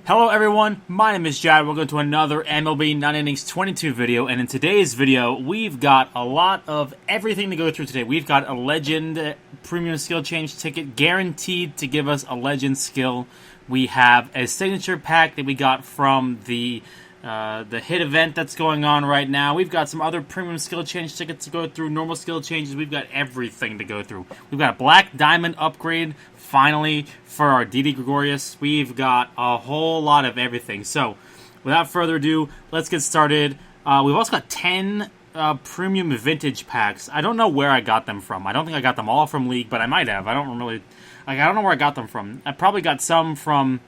Hello everyone, my name is Jad. Welcome to another MLB 9 Innings 22 video, and in today's video, we've got a lot of everything to go through today. We've got a Legend Premium Skill Change ticket guaranteed to give us a Legend skill. We have a signature pack that we got from the hit event that's going on right now. We've got some other Premium Skill Change tickets to go through, normal skill changes. We've got everything to go through. We've got a Black Diamond upgrade, finally, for our Didi Gregorius. We've got a whole lot of everything. So, without further ado, let's get started. We've also got 10 premium vintage packs. I don't know where I got them from. I don't think I got them all from League, but I might have. I don't know where I got them from. I probably got some from,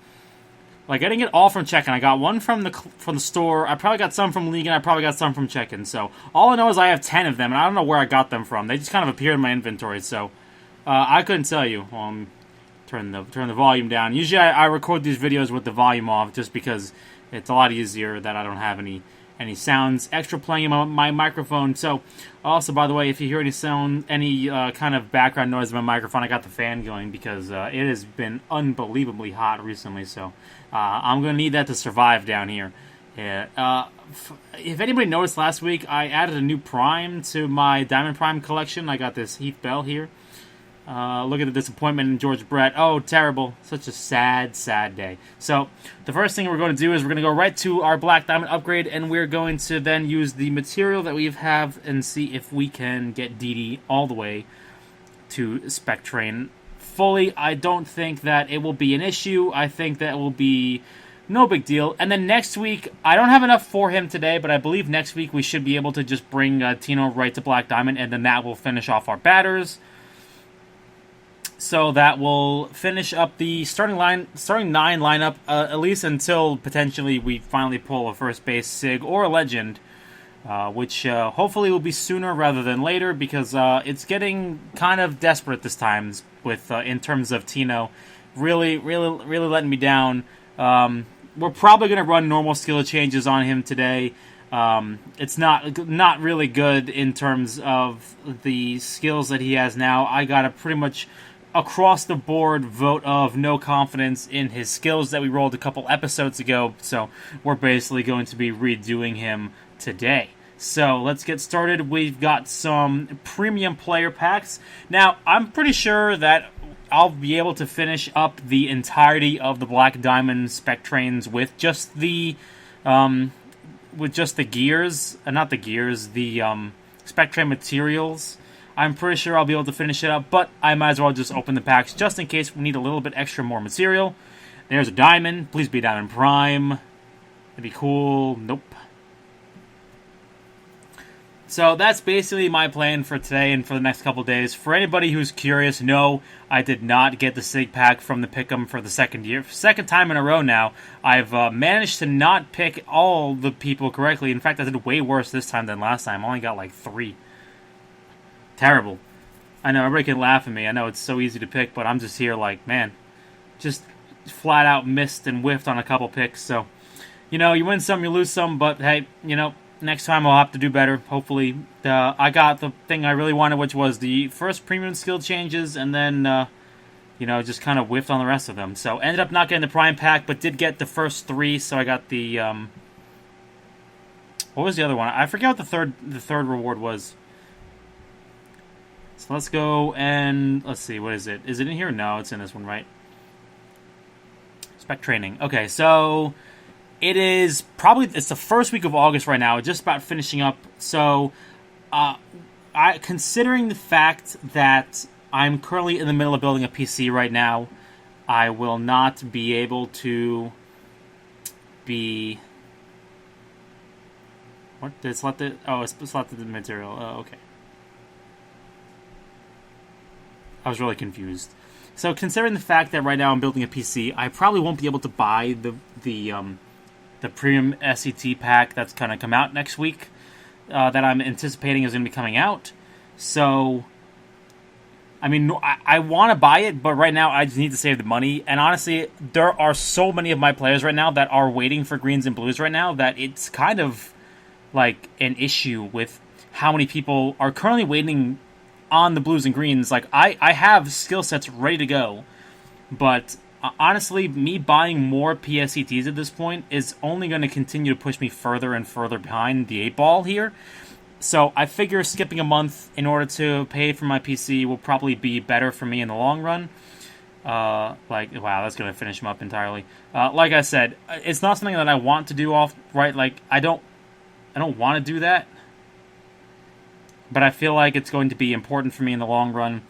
I didn't get all from Check-In. I got one from the store. I probably got some from League, and I probably got some from Check-In. So, all I know is I have 10 of them, and I don't know where I got them from. They just kind of appeared in my inventory, so I couldn't tell you. Turn the volume down. Usually I record these videos with the volume off just because it's a lot easier that I don't have any sounds extra playing in my microphone. So also, by the way, if you hear any kind of background noise in my microphone, I got the fan going because it has been unbelievably hot recently. So I'm going to need that to survive down here. Yeah. If anybody noticed last week, I added a new Prime to my Diamond Prime collection. I got this Heath Bell here. Look at the disappointment in George Brett. Oh, terrible. Such a sad, sad day. So, the first thing we're going to do is we're going to go right to our Black Diamond upgrade, and we're going to then use the material that we have and see if we can get Didi all the way to Spec Train fully. I don't think that it will be an issue. I think that will be no big deal. And then next week, I don't have enough for him today, but I believe next week we should be able to just bring Tino right to Black Diamond, and then that will finish off our batters. So that will finish up the starting 9 lineup, at least until potentially we finally pull a first base Sig or a Legend, which hopefully will be sooner rather than later because it's getting kind of desperate this time with in terms of Tino really letting me down. We're probably going to run normal skill changes on him today. It's not really good in terms of the skills that he has now. I got a pretty much across the board vote of no confidence in his skills that we rolled a couple episodes ago, so we're basically going to be redoing him today. So let's get started. We've got some premium player packs. Now, I'm pretty sure that I'll be able to finish up the entirety of the Black Diamond Spec Trains with just the gears, not the gears, the Spec Train materials. I'm pretty sure I'll be able to finish it up, but I might as well just open the packs just in case we need a little bit extra more material. There's a Diamond. Please be Diamond Prime. That'd be cool. Nope. So that's basically my plan for today and for the next couple days. For anybody who's curious, no, I did not get the Sig pack from the Pick'em for the second time in a row now. I've managed to not pick all the people correctly. In fact, I did way worse this time than last time. I only got like 3. Terrible. I know, everybody can laugh at me. I know it's so easy to pick, but I'm just here like, man, just flat out missed and whiffed on a couple picks. So, you win some, you lose some, but hey, next time I'll have to do better. Hopefully, I got the thing I really wanted, which was the first premium skill changes, and then, just kind of whiffed on the rest of them. So, ended up not getting the Prime pack, but did get the first 3, so I got the, what was the other one? I forget what the third reward was. So let's go and let's see, what is it? Is it in here? No, it's in this one, right? Spec Training. Okay, so it's the first week of August right now, just about finishing up. So considering the fact that I'm currently in the middle of building a PC right now, I will not be able to be what? Did it select it? Oh, it's selected the material. Oh, okay. I was really confused. So, considering the fact that right now I'm building a PC, I probably won't be able to buy the premium SET pack that's going to come out next week. That I'm anticipating is going to be coming out. So, I mean, I want to buy it, but right now I just need to save the money. And honestly, there are so many of my players right now that are waiting for greens and blues right now that it's kind of like an issue with how many people are currently waiting on the blues and greens. Like, I have skill sets ready to go, but honestly, me buying more PSETs at this point is only going to continue to push me further and further behind the 8-ball here. So I figure skipping a month in order to pay for my PC will probably be better for me in the long run. Wow, that's going to finish him up entirely. Like I said, it's not something that I want to do right. Like, I don't want to do that. But I feel like it's going to be important for me in the long run.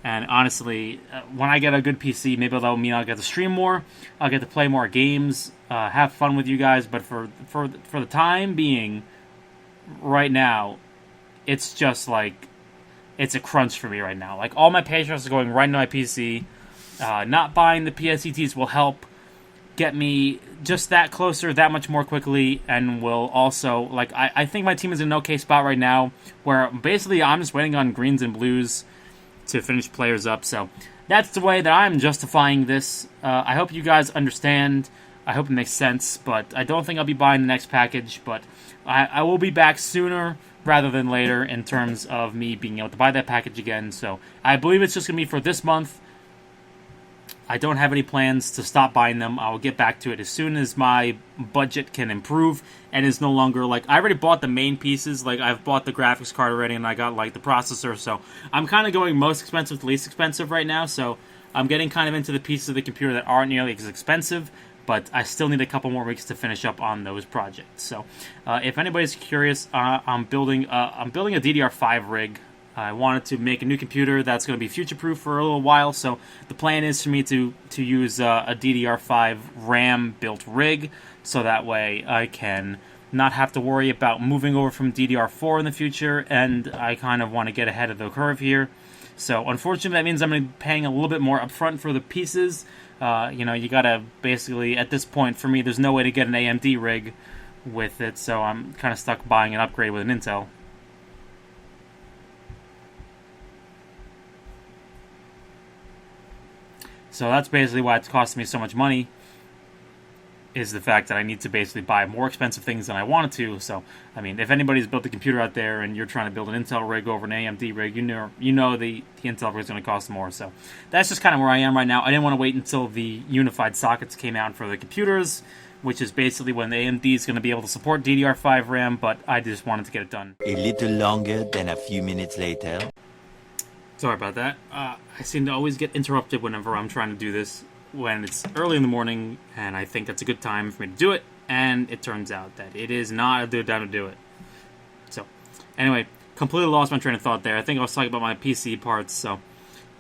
And honestly, when I get a good PC, maybe that'll mean I'll get to stream more, I'll get to play more games, have fun with you guys. But for the time being, right now, it's just like, it's a crunch for me right now. Like, all my paychecks are going right into my PC. Not buying the PSETs will help get me just that closer, that much more quickly, and will also, like, I think my team is in an okay spot right now, where basically I'm just waiting on greens and blues to finish players up. So that's the way that I'm justifying this. I hope you guys understand. I hope it makes sense, but I don't think I'll be buying the next package, but I will be back sooner rather than later in terms of me being able to buy that package again. So I believe it's just going to be for this month. I don't have any plans to stop buying them. I will get back to it as soon as my budget can improve and is no longer, like, I already bought the main pieces. Like, I've bought the graphics card already, and I got, like, the processor. So I'm kind of going most expensive to least expensive right now. So I'm getting kind of into the pieces of the computer that aren't nearly as expensive, but I still need a couple more weeks to finish up on those projects. So if anybody's curious, I'm building a DDR5 rig. I wanted to make a new computer that's going to be future-proof for a little while, so the plan is for me to use a DDR5 RAM-built rig, so that way I can not have to worry about moving over from DDR4 in the future, and I kind of want to get ahead of the curve here. So unfortunately, that means I'm going to be paying a little bit more upfront for the pieces. You gotta basically, at this point, for me, there's no way to get an AMD rig with it, so I'm kind of stuck buying an upgrade with an Intel. So that's basically why it's costing me so much money, is the fact that I need to basically buy more expensive things than I wanted to. So, I mean, if anybody's built a computer out there and you're trying to build an Intel rig over an AMD rig, you know the Intel rig is going to cost more. So that's just kind of where I am right now. I didn't want to wait until the unified sockets came out for the computers, which is basically when the AMD is going to be able to support DDR5 RAM, but I just wanted to get it done. A little longer than a few minutes later. Sorry about that. I seem to always get interrupted whenever I'm trying to do this, when it's early in the morning, and I think that's a good time for me to do it, and it turns out that it is not a good time to do it. So, anyway, completely lost my train of thought there. I think I was talking about my PC parts, so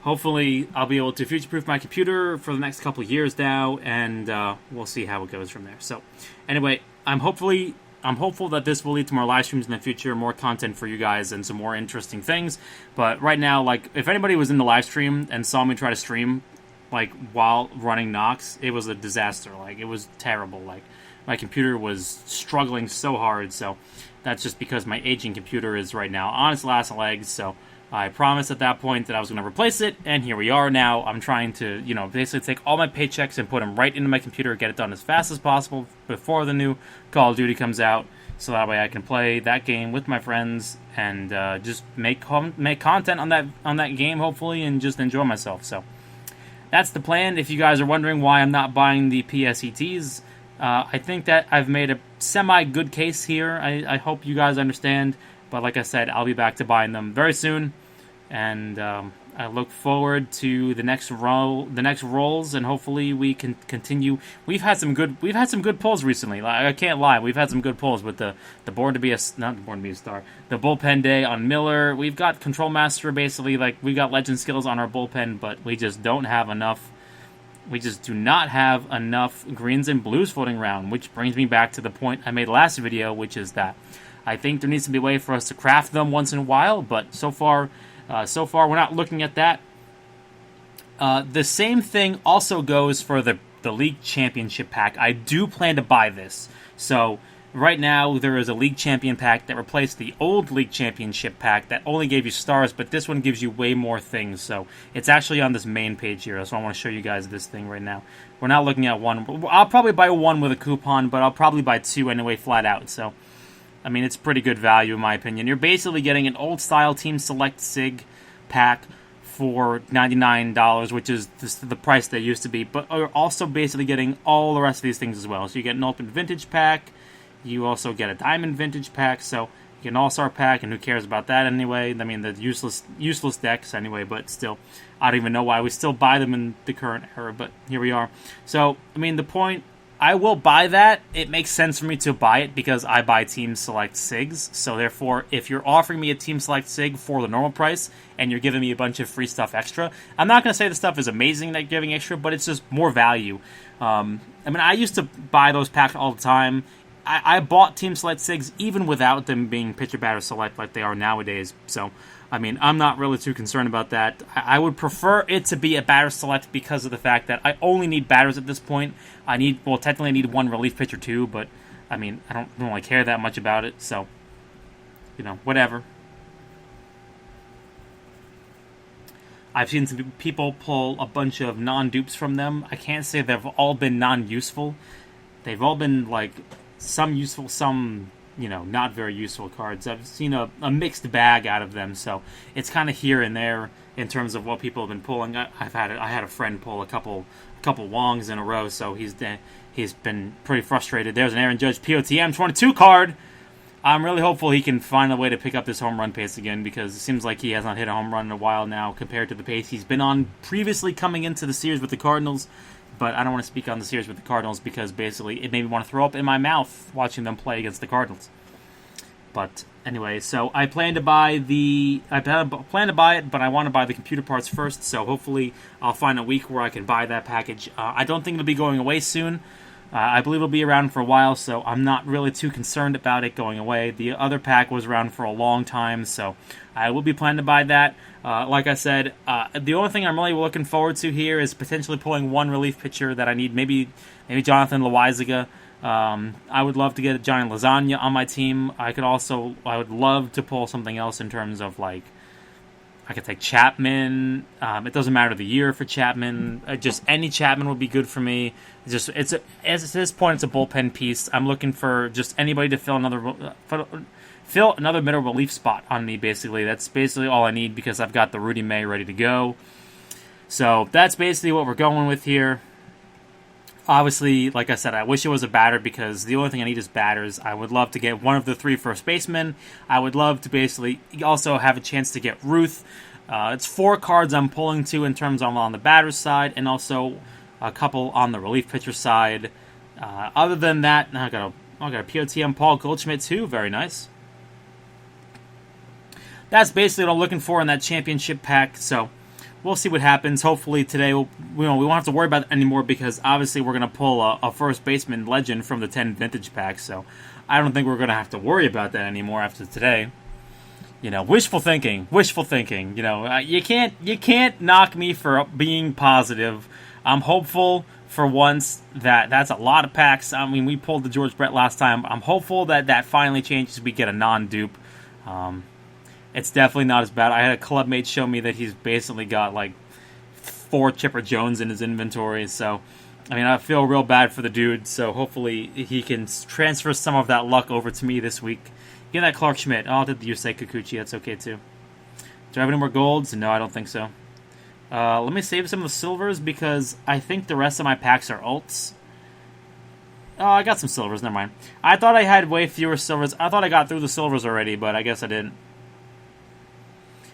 hopefully I'll be able to future-proof my computer for the next couple of years now, and we'll see how it goes from there. So, anyway, I'm hopeful that this will lead to more live streams in the future, more content for you guys, and some more interesting things. But right now, like, if anybody was in the live stream and saw me try to stream, like, while running Nox, it was a disaster. Like, it was terrible. Like, my computer was struggling so hard. So that's just because my aging computer is right now on its last legs. So I promised at that point that I was going to replace it, and here we are now. I'm trying to, basically take all my paychecks and put them right into my computer, get it done as fast as possible before the new Call of Duty comes out, so that way I can play that game with my friends and just make content on that game, hopefully, and just enjoy myself. So that's the plan. If you guys are wondering why I'm not buying the PSETs, I think that I've made a semi-good case here. I hope you guys understand, but like I said, I'll be back to buying them very soon. And I look forward to the next rolls, and hopefully we can continue. We've had some good pulls recently. Like, I can't lie, we've had some good pulls with the Born to Be a Star, the bullpen day on Miller. We've got Control Master, basically, like, we got legend skills on our bullpen, but we just don't have enough. We just do not have enough greens and blues floating around, which brings me back to the point I made last video, which is that I think there needs to be a way for us to craft them once in a while, but so far we're not looking at that. The same thing also goes for the League Championship pack. I do plan to buy this. So right now there is a League Champion pack that replaced the old League Championship pack that only gave you stars, but this one gives you way more things. So it's actually on this main page here. So I want to show you guys this thing right now. We're not looking at one. I'll probably buy one with a coupon, but I'll probably buy two anyway, flat out. So I mean, it's pretty good value in my opinion. You're basically getting an old-style Team Select SIG pack for $99, which is the price they used to be, but are also basically getting all the rest of these things as well. So you get an Ultimate Vintage pack, you also get a Diamond Vintage pack, so you get an All-Star pack, and who cares about that anyway? I mean, the useless decks anyway, but still, I don't even know why we still buy them in the current era, but here we are. So, I mean, the point, I will buy that. It makes sense for me to buy it because I buy Team Select SIGs. So therefore, if you're offering me a Team Select SIG for the normal price and you're giving me a bunch of free stuff extra, I'm not going to say the stuff is amazing that giving extra, but it's just more value. I mean, I used to buy those packs all the time. I bought Team Select SIGs even without them being pitcher batter select like they are nowadays. So, I mean, I'm not really too concerned about that. I would prefer it to be a batter select because of the fact that I only need batters at this point. Technically I need one relief pitcher too, but, I mean, I don't really care that much about it, so, you know, whatever. I've seen some people pull a bunch of non-dupes from them. I can't say they've all been non-useful. They've all been, like, some useful, some, you know, not very useful cards. I've seen a mixed bag out of them, so it's kind of here and there in terms of what people have been pulling. I had a friend pull a couple Wongs in a row, so he's been pretty frustrated. There's an Aaron Judge POTM 22 card. I'm really hopeful he can find a way to pick up this home run pace again, because it seems like he has not hit a home run in a while now compared to the pace he's been on previously coming into the series with the Cardinals. But I don't want to speak on the series with the Cardinals because basically it made me want to throw up in my mouth watching them play against the Cardinals. But anyway, so I plan to buy it, but I want to buy the computer parts first. So hopefully I'll find a week where I can buy that package. I don't think it'll be going away soon. I believe it'll be around for a while, so I'm not really too concerned about it going away. The other pack was around for a long time, so I will be planning to buy that. Like I said, the only thing I'm really looking forward to here is potentially pulling one relief pitcher that I need, maybe Jonathan Loaizaga. I would love to get Johnny Lasagna on my team. I would love to pull something else in terms of, like, I could take Chapman. It doesn't matter the year for Chapman. Just any Chapman would be good for me. At this point, it's a bullpen piece. I'm looking for just anybody to fill another middle relief spot on me, basically. That's basically all I need because I've got the Rudy May ready to go. So that's basically what we're going with here. Obviously, like I said, I wish it was a batter because the only thing I need is batters. I would love to get one of the 3 first basemen. I would love to basically also have a chance to get Ruth. It's 4 cards I'm pulling to in terms of on the batter's side and also a couple on the relief pitcher side. Other than that, I got a POTM Paul Goldschmidt too. Very nice. That's basically what I'm looking for in that championship pack. So we'll see what happens. Hopefully today we won't have to worry about it anymore because obviously we're going to pull a first baseman legend from the 10 vintage pack. So I don't think we're going to have to worry about that anymore after today. You know, wishful thinking. You know, you can't knock me for being positive. I'm hopeful for once that that's a lot of packs. I mean, we pulled the George Brett last time. I'm hopeful that finally changes. We get a non-dupe. It's definitely not as bad. I had a clubmate show me that he's basically got like 4 Chipper Jones in his inventory. So, I mean, I feel real bad for the dude. So hopefully he can transfer some of that luck over to me this week. Get that Clark Schmidt. Oh, I'll do the Yusei Kikuchi. That's okay too. Do I have any more golds? No, I don't think so. Let me save some of the silvers because I think the rest of my packs are alts. Oh, I got some silvers. Never mind. I thought I had way fewer silvers. I thought I got through the silvers already, but I guess I didn't.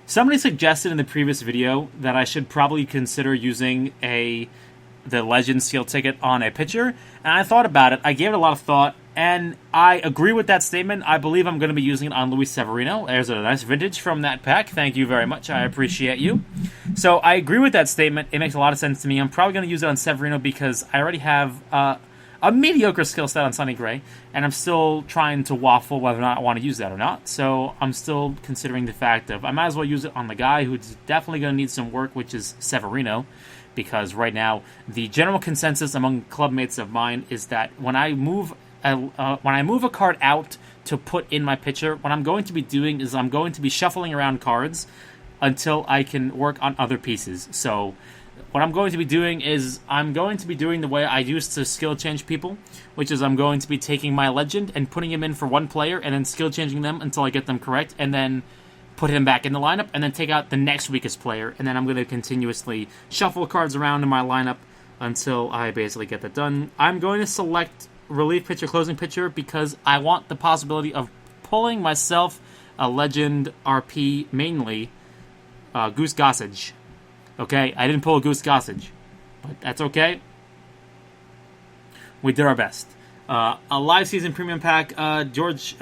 Somebody suggested in the previous video that I should probably consider using the Legend Seal ticket on a pitcher, and I thought about it. I gave it a lot of thought, and I agree with that statement. I believe I'm going to be using it on Luis Severino. There's a nice vintage from that pack. Thank you very much. I appreciate you. So I agree with that statement. It makes a lot of sense to me. I'm probably going to use it on Severino because I already have a mediocre skill set on Sonny Gray, and I'm still trying to waffle whether or not I want to use that or not. So I'm still considering the fact of I might as well use it on the guy who's definitely going to need some work, which is Severino, because right now the general consensus among clubmates of mine is that when I move a card out to put in my pitcher, what I'm going to be doing is I'm going to be shuffling around cards until I can work on other pieces. So what I'm going to be doing is I'm going to be doing the way I used to skill change people, which is I'm going to be taking my legend and putting him in for one player and then skill changing them until I get them correct, and then put him back in the lineup, and then take out the next weakest player, and then I'm going to continuously shuffle cards around in my lineup until I basically get that done. I'm going to select relief pitcher, closing pitcher, because I want the possibility of pulling myself a legend RP, mainly Goose Gossage. Okay, I didn't pull a Goose Gossage, but that's okay. We did our best. A live season premium pack, Aaron Judge,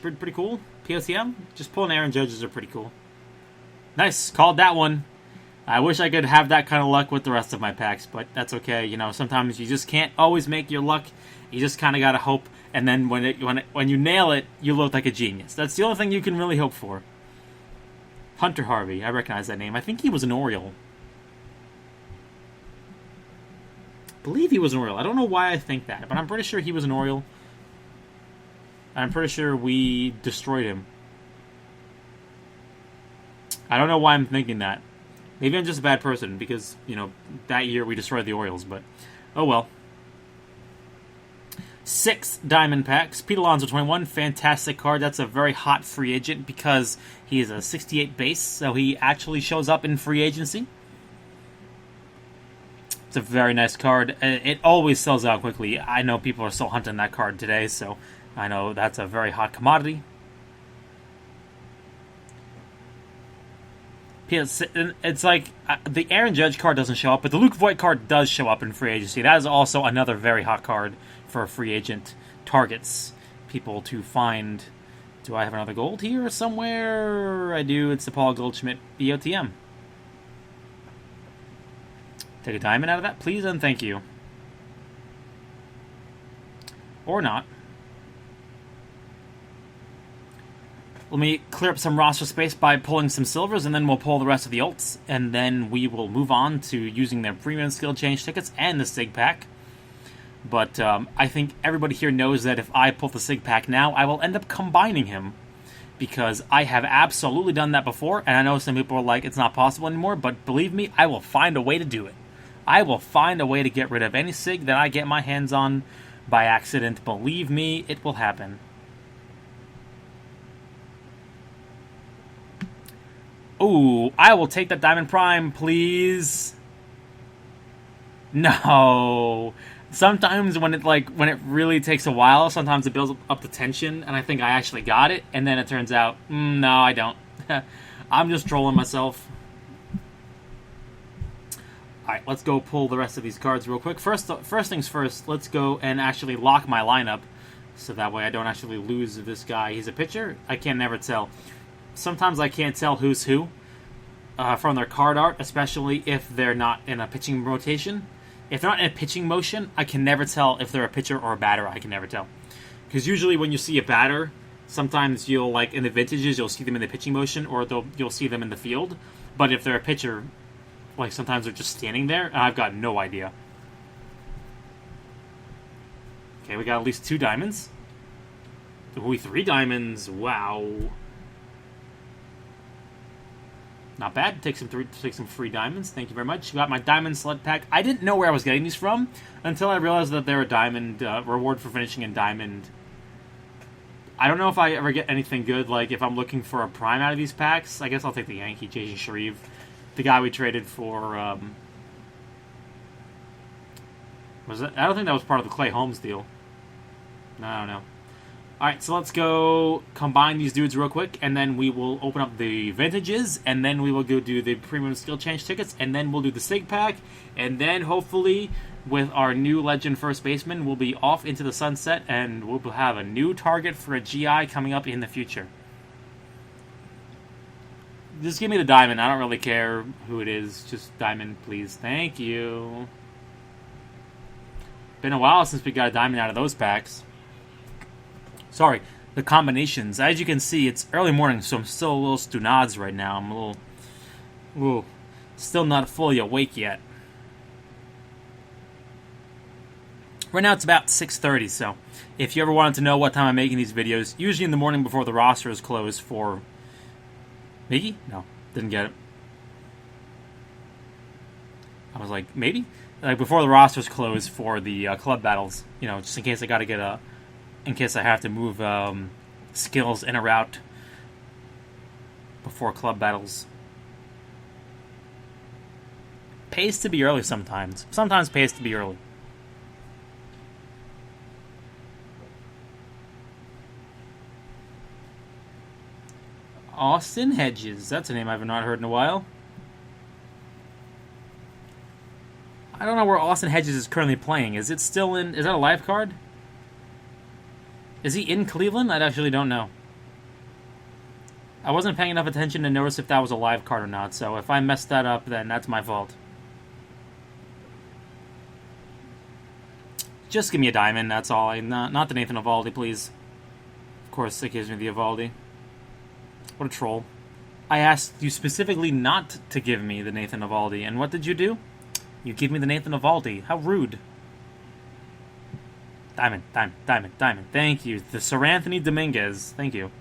pretty cool. POTM, just pulling Aaron Judges are pretty cool. Nice, called that one. I wish I could have that kind of luck with the rest of my packs, but that's okay. You know, sometimes you just can't always make your luck. You just kind of gotta hope, and then when you nail it, you look like a genius. That's the only thing you can really hope for. Hunter Harvey, I recognize that name. I think he was an Oriole. I believe he was an Oriole. I don't know why I think that, but I'm pretty sure he was an Oriole. I'm pretty sure we destroyed him. I don't know why I'm thinking that. Maybe I'm just a bad person because, you know, that year we destroyed the Orioles, but oh well. 6 diamond packs. Pete Alonso 21, fantastic card. That's a very hot free agent because he is a 68 base, so he actually shows up in free agency. It's a very nice card. It always sells out quickly. I know people are still hunting that card today, so I know that's a very hot commodity. It's like the Aaron Judge card doesn't show up, but the Luke Voigt card does show up in free agency. That is also another very hot card for free agent targets. People to find. Do I have another gold here somewhere? I do. It's the Paul Goldschmidt BOTM. Take a diamond out of that, please, and thank you. Or not. Let me clear up some roster space by pulling some silvers, and then we'll pull the rest of the ults, and then we will move on to using their premium skill change tickets and the SIG pack. But I think everybody here knows that if I pull the SIG pack now, I will end up combining him, because I have absolutely done that before, and I know some people are like, it's not possible anymore, but believe me, I will find a way to do it. I will find a way to get rid of any SIG that I get my hands on by accident. Believe me, it will happen. Ooh, I will take that Diamond Prime, please. No. Sometimes when it really takes a while, sometimes it builds up the tension, and I think I actually got it, and then it turns out, no, I don't. I'm just trolling myself. Alright, let's go pull the rest of these cards real quick. First things first, let's go and actually lock my lineup, so that way I don't actually lose this guy. He's a pitcher. I can never tell. Sometimes I can't tell who's who from their card art, especially if they're not in a pitching rotation. If they're not in a pitching motion, I can never tell if they're a pitcher or a batter. I can never tell. Because usually when you see a batter, sometimes you'll, like, in the vintages, you'll see them in the pitching motion, or you'll see them in the field. But if they're a pitcher, like, sometimes they're just standing there, and I've got no idea. Okay, we got at least 2 diamonds. Ooh, 3 diamonds. Wow. Not bad. Take some free diamonds. Thank you very much. Got my diamond sled pack. I didn't know where I was getting these from until I realized that they're a diamond reward for finishing in diamond. I don't know if I ever get anything good. Like if I'm looking for a prime out of these packs, I guess I'll take the Yankee, Jason Shreve, the guy we traded for. Was it? I don't think that was part of the Clay Holmes deal. No, I don't know. Alright, so let's go combine these dudes real quick, and then we will open up the vintages, and then we will go do the premium skill change tickets, and then we'll do the SIG pack, and then hopefully with our new legend first baseman, we'll be off into the sunset, and we'll have a new target for a GI coming up in the future. Just give me the diamond. I don't really care who it is. Just diamond, please. Thank you. Been a while since we got a diamond out of those packs. Sorry, the combinations. As you can see, it's early morning, so I'm still a little stunades right now. I'm a little, still not fully awake yet. Right now it's about 6:30, so if you ever wanted to know what time I'm making these videos, usually in the morning before the roster is closed for... Miggy? No, didn't get it. I was like, maybe? Like before the roster's closed for the club battles, you know, just in case I gotta get in case I have to move skills in or out before club battles. Pays to be early sometimes. Sometimes pays to be early. Austin Hedges. That's a name I've not heard in a while. I don't know where Austin Hedges is currently playing. Is it still in... Is that a live card? Is he in Cleveland? I actually don't know. I wasn't paying enough attention to notice if that was a live card or not, so if I messed that up, then that's my fault. Just give me a diamond, that's all. Not the Nathan Eovaldi, please. Of course, it gives me the Eovaldi. What a troll. I asked you specifically not to give me the Nathan Eovaldi, and what did you do? You give me the Nathan Eovaldi. How rude. Diamond, diamond, diamond, diamond. Thank you. The Sir Anthony Dominguez. Thank you.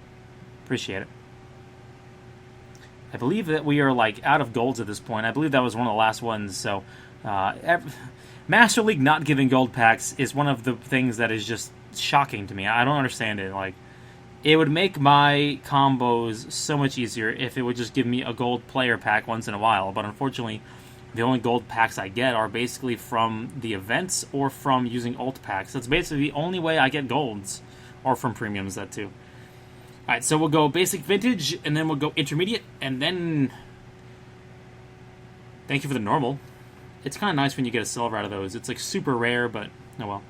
Appreciate it. I believe that we are, like, out of golds at this point. I believe that was one of the last ones, so... Master League not giving gold packs is one of the things that is just shocking to me. I don't understand it. Like, it would make my combos so much easier if it would just give me a gold player pack once in a while, but unfortunately... The only gold packs I get are basically from the events or from using alt packs. That's basically the only way I get golds. Or from premiums, that too. Alright, so we'll go basic vintage, and then we'll go intermediate, and then... Thank you for the normal. It's kind of nice when you get a silver out of those. It's like super rare, but oh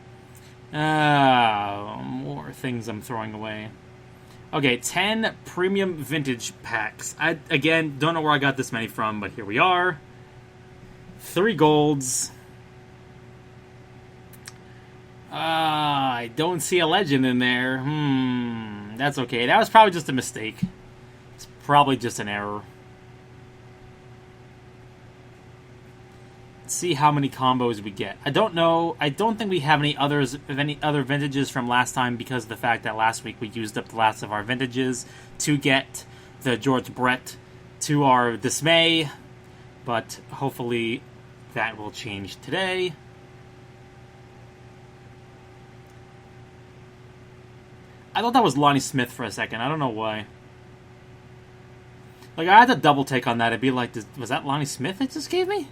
well. More things I'm throwing away. Okay, 10 premium vintage packs. I, again, don't know where I got this many from, but here we are. 3 golds. I don't see a legend in there. That's okay. That was probably just a mistake. It's probably just an error. Let's see how many combos we get. I don't know. I don't think we have any other vintages from last time because of the fact that last week we used up the last of our vintages to get the George Brett to our dismay. But hopefully that will change today. I thought that was Lonnie Smith for a second. I don't know why. Like, I had to double take on that. It'd be like, was that Lonnie Smith it just gave me?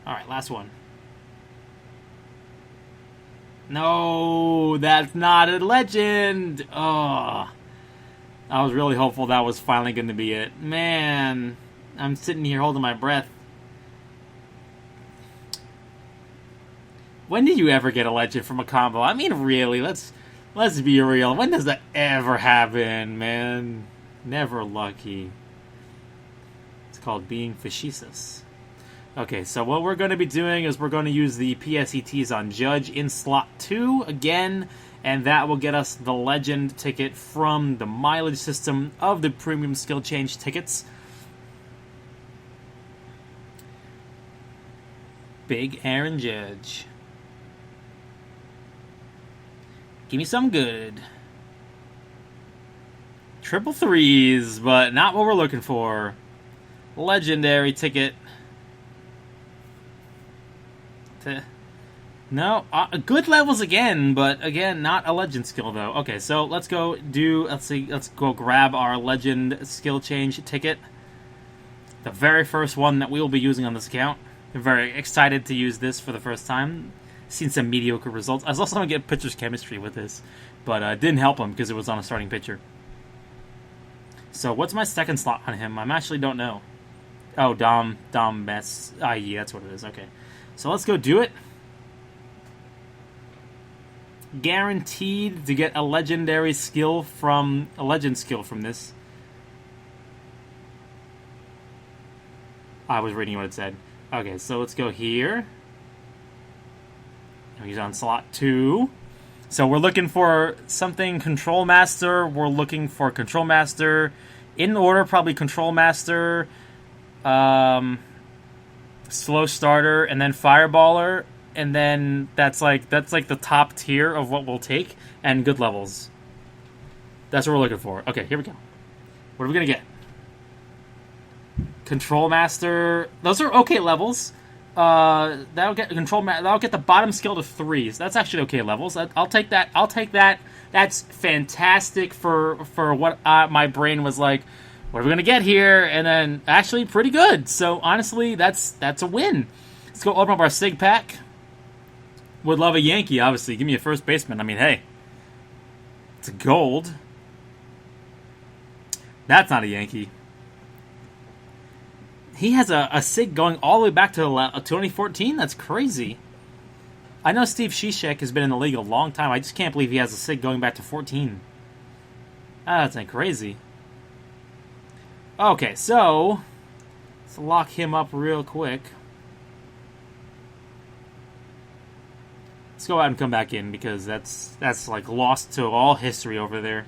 Alright, last one. No, that's not a legend. Oh. I was really hopeful that was finally going to be it. Man, I'm sitting here holding my breath. When did you ever get a legend from a combo? I mean, really, let's be real. When does that ever happen, man? Never lucky. It's called being facetious. Okay, so what we're going to be doing is we're going to use the PSETs on Judge in slot 2 again. And that will get us the legend ticket from the mileage system of the premium skill change tickets. Big Aaron Judge. Give me some good. Triple threes, but not what we're looking for. Legendary ticket. No, good levels again, but again, not a legend skill though. Okay, so let's go grab our legend skill change ticket. The very first one that we will be using on this account. I'm very excited to use this for the first time. Seen some mediocre results. I was also going to get pitcher's chemistry with this, but it didn't help him because it was on a starting pitcher. So what's my second slot on him? I actually don't know. Oh, Dom Mess. Yeah, that's what it is. Okay, so let's go do it. Guaranteed to get a legendary skill from a legend skill from this. I was reading what it said. Okay, so let's go here. He's on slot 2. So we're looking for something Control Master. We're looking for Control Master. In order, probably Control Master, Slow Starter, and then Fireballer. And then that's like the top tier of what we'll take, and good levels. That's what we're looking for. Okay, here we go. What are we gonna get? Control Master. Those are okay levels. That'll get that'll get the bottom skill to 3s. That's actually okay levels. I'll take that. I'll take that. That's fantastic for what my brain was like. What are we gonna get here? And then actually pretty good. So honestly, that's a win. Let's go open up our Sig pack. Would love a Yankee, obviously. Give me a first baseman. I mean, hey, it's a gold. That's not a Yankee. He has a Sig going all the way back to 2014? That's crazy. I know Steve Cishek has been in the league a long time. I just can't believe he has a Sig going back to 14. That's like crazy. Okay, so let's lock him up real quick. Let's go out and come back in because that's like lost to all history over there.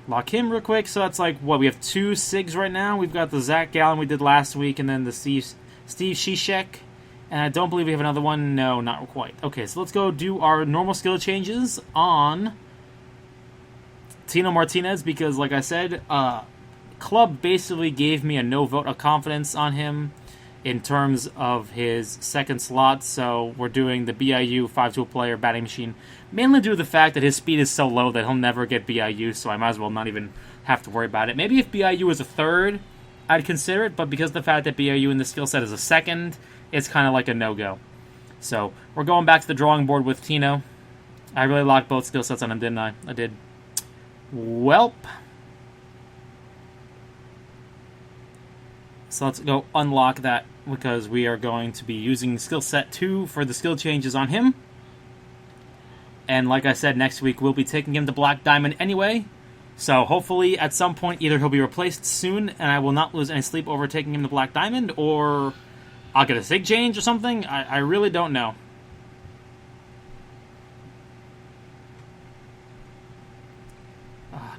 Lock him real quick. So that's like, what, we have 2 Sigs right now. We've got the Zach Gallen we did last week, and then the Steve Cishek. And I don't believe we have another one. No, not quite. Okay, so let's go do our normal skill changes on Tino Martinez, because like I said, Club basically gave me a no vote of confidence on him in terms of his second slot, so we're doing the BIU 5-tool player batting machine, mainly due to the fact that his speed is so low that he'll never get BIU, so I might as well not even have to worry about it. Maybe if BIU was a third, I'd consider it, but because of the fact that BIU in the skill set is a second, it's kind of like a no-go. So we're going back to the drawing board with Tino. I really locked both skill sets on him, didn't I? I did. Welp. So let's go unlock that, because we are going to be using skill set 2 for the skill changes on him. And like I said, next week we'll be taking him to Black Diamond anyway. So hopefully at some point either he'll be replaced soon and I will not lose any sleep over taking him to Black Diamond, or I'll get a Sig change or something. I really don't know.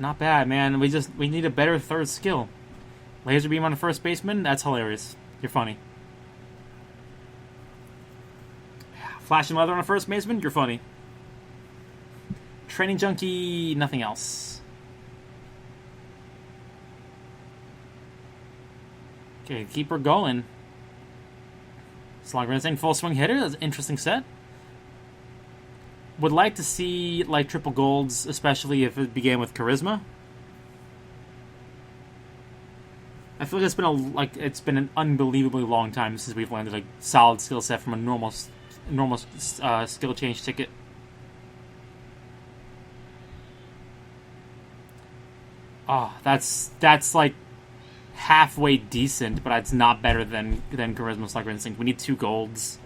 Not bad, man. We need a better third skill. Laser beam on a first baseman? That's hilarious. You're funny. Flashing leather on a first baseman? You're funny. Training junkie, nothing else. Okay, keep her going. Slugger insane full swing hitter. That's an interesting set. Would like to see like triple golds, especially if it began with charisma. I feel like it's been an unbelievably long time since we've landed a solid skill set from a normal skill change ticket. Oh, that's like halfway decent, but it's not better than Charisma Slugger Instinct. We need 2 golds.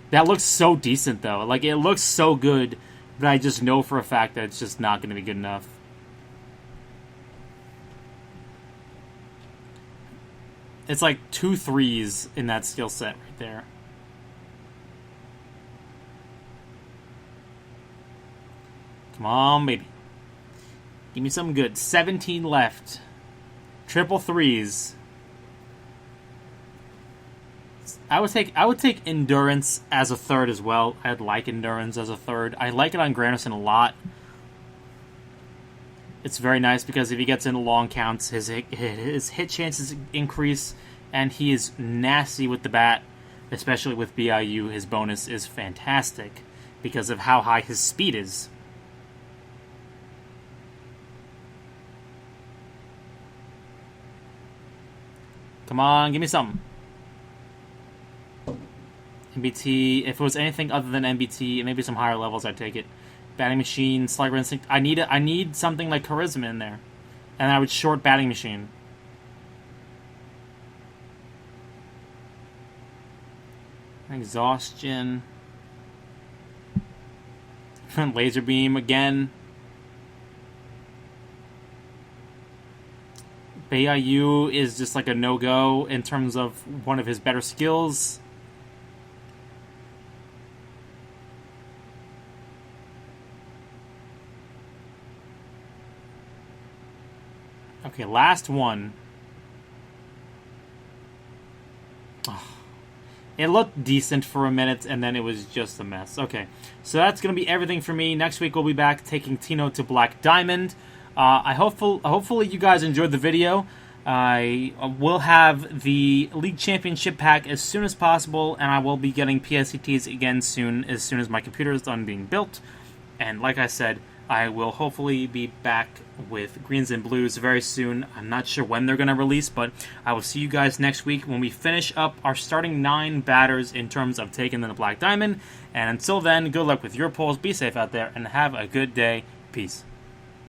That looks so decent though. Like, it looks so good, but I just know for a fact that it's just not going to be good enough. It's like 2 3s in that skill set right there. Come on, baby. Give me something good. 17 left. Triple 3s. I would take Endurance as a third as well. I'd like Endurance as a third. I like it on Granderson a lot. It's very nice because if he gets into long counts, his hit chances increase, and he is nasty with the bat, especially with BIU. His bonus is fantastic because of how high his speed is. Come on, give me something. MBT, if it was anything other than MBT, maybe some higher levels, I'd take it. Batting Machine, Slugger Instinct. I need something like Charisma in there. And I would short Batting Machine. Exhaustion. Laser Beam again. BIU is just like a no-go in terms of one of his better skills. Okay, last one. Oh, it looked decent for a minute, and then it was just a mess. Okay, so that's going to be everything for me. Next week, we'll be back taking Tino to Black Diamond. Hopefully you guys enjoyed the video. I will have the League Championship pack as soon as possible, and I will be getting PSCTs again soon as my computer is done being built. And like I said, I will hopefully be back with Greens and Blues very soon. I'm not sure when they're going to release, but I will see you guys next week when we finish up our starting 9 batters in terms of taking the Black Diamond. And until then, good luck with your polls, be safe out there, and have a good day. Peace.